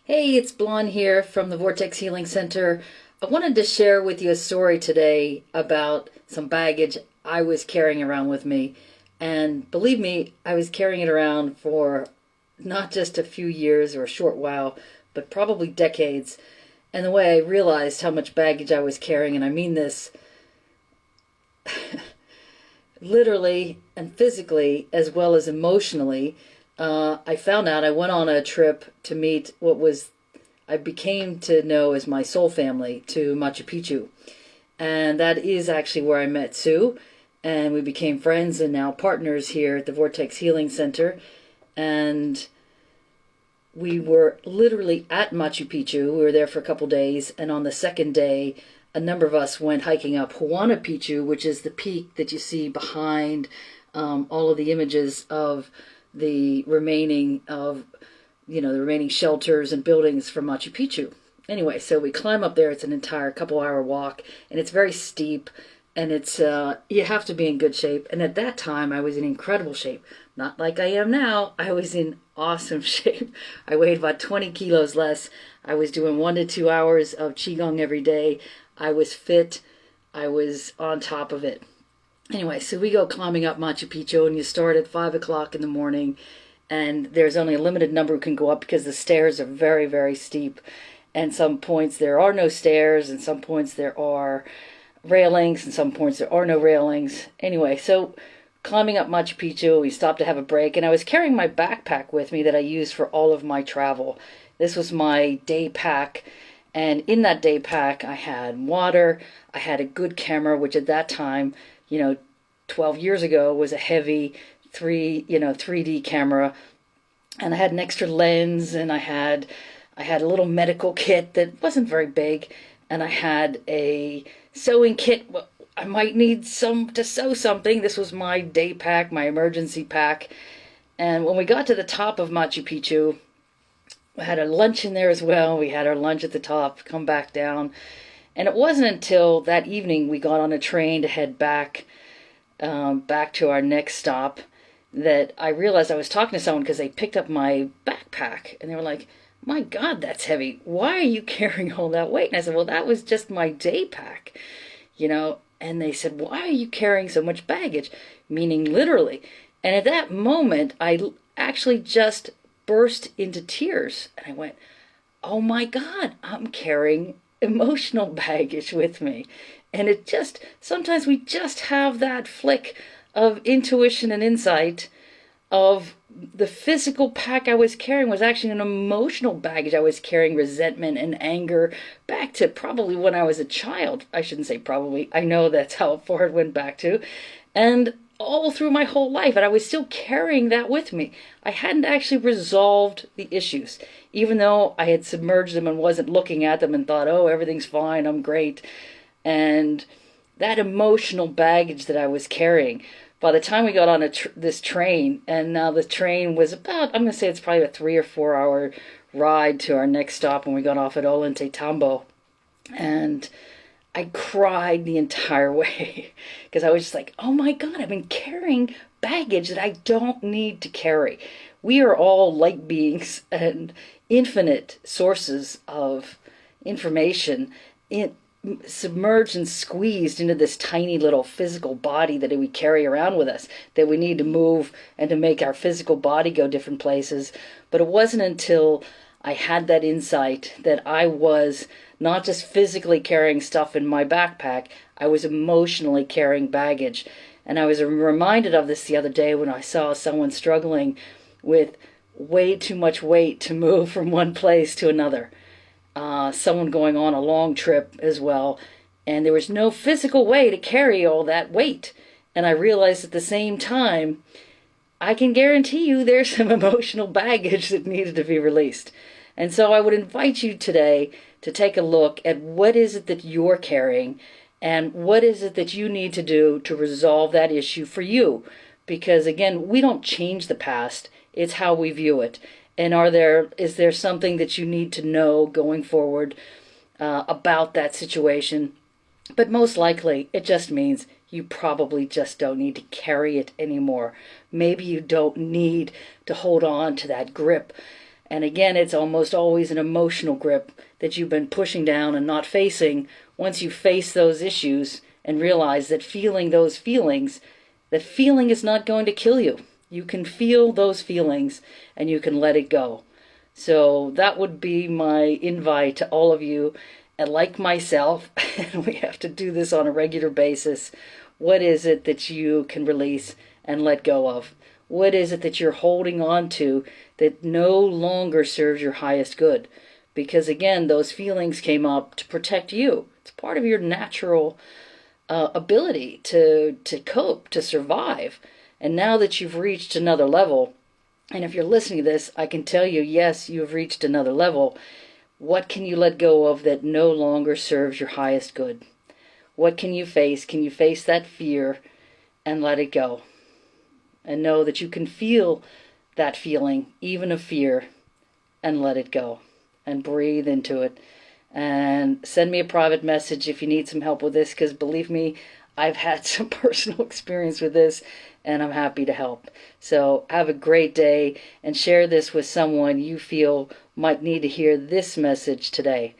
Hey, it's Blonde here from the Vortex Healing Center. I wanted to share with you a story today about some baggage I was carrying around with me. And believe me, I was carrying it around for not just a few years or a short while, but probably decades. And the way I realized how much baggage I was carrying, and I mean this literally and physically as well as emotionally, I found out I went on a trip to meet what was I became to know as my soul family to Machu Picchu. And that is actually where I met Sue. And we became friends and now partners here at the Vortex Healing Center. And we were literally at Machu Picchu. We were there for a couple days. And on the second day, a number of us went hiking up Huayna Picchu, which is the peak that you see behind all of the images of the remaining shelters and buildings from Machu Picchu. Anyway, so we climb up there. It's an entire couple-hour walk, and it's very steep, and it's you have to be in good shape. And at that time, I was in incredible shape. Not like I am now. I was in awesome shape. I weighed about 20 kilos less. I was doing 1 to 2 hours of Qigong every day. I was fit. I was on top of it. Anyway, so we go climbing up Machu Picchu, and you start at 5 o'clock in the morning, and there's only a limited number who can go up because the stairs are very, very steep. And some points there are no stairs, and some points there are railings, and some points there are no railings. Anyway, so climbing up Machu Picchu, we stopped to have a break, and I was carrying my backpack with me that I used for all of my travel. This was my day pack, and in that day pack I had water, I had a good camera, which at that time, 12 years ago was a heavy 3D camera, and I had an extra lens, and I had a little medical kit that wasn't very big, and I had a sewing kit. Well, I might need some to sew something. This was my day pack, my emergency pack. And when we got to the top of Machu Picchu, we had a lunch in there as well. We had our lunch at the top, come back down. And it wasn't until that evening we got on a train to head back to our next stop that I realized I was talking to someone because they picked up my backpack and they were like, "My God, that's heavy. Why are you carrying all that weight?" And I said, "Well, that was just my day pack, And they said, "Why are you carrying so much baggage?" Meaning literally. And at that moment, I actually just burst into tears. And I went, "Oh my God, I'm carrying emotional baggage with me." And sometimes we just have that flick of intuition and insight of the physical pack I was carrying was actually an emotional baggage. I was carrying resentment and anger back to probably when I was a child. I shouldn't say probably. I know that's how far it went back to. And all through my whole life, and I was still carrying that with me. I hadn't actually resolved the issues, even though I had submerged them and wasn't looking at them and thought, "Oh, everything's fine, I'm great." And that emotional baggage that I was carrying, by the time we got on this train, and now the train was about, I'm going to say it's probably a 3 or 4 hour ride to our next stop when we got off at Ollantaytambo. And I cried the entire way because I was just like, "Oh my God, I've been carrying baggage that I don't need to carry." We are all light beings and infinite sources of information submerged and squeezed into this tiny little physical body that we carry around with us, that we need to move and to make our physical body go different places. But it wasn't until I had that insight that I was not just physically carrying stuff in my backpack, I was emotionally carrying baggage. And I was reminded of this the other day when I saw someone struggling with way too much weight to move from one place to another. Someone going on a long trip as well, and there was no physical way to carry all that weight. And I realized at the same time, I can guarantee you there's some emotional baggage that needed to be released. And so I would invite you today to take a look at what is it that you're carrying and what is it that you need to do to resolve that issue for you. Because again, we don't change the past, it's how we view it. And is there something that you need to know going forward about that situation? But most likely, it just means you probably just don't need to carry it anymore. Maybe you don't need to hold on to that grip And again, it's almost always an emotional grip that you've been pushing down and not facing. Once you face those issues and realize that feeling those feelings, that feeling is not going to kill you. You can feel those feelings and you can let it go. So that would be my invite to all of you. And like myself, and we have to do this on a regular basis, what is it that you can release and let go of? What is it that you're holding on to that no longer serves your highest good? Because again, those feelings came up to protect you. It's part of your natural ability to cope, to survive. And now that you've reached another level, and if you're listening to this, I can tell you, yes, you've reached another level. What can you let go of that no longer serves your highest good? What can you face? Can you face that fear and let it go? And know that you can feel that feeling, even of fear, and let it go. And breathe into it. And send me a private message if you need some help with this, because believe me, I've had some personal experience with this, and I'm happy to help. So have a great day, and share this with someone you feel might need to hear this message today.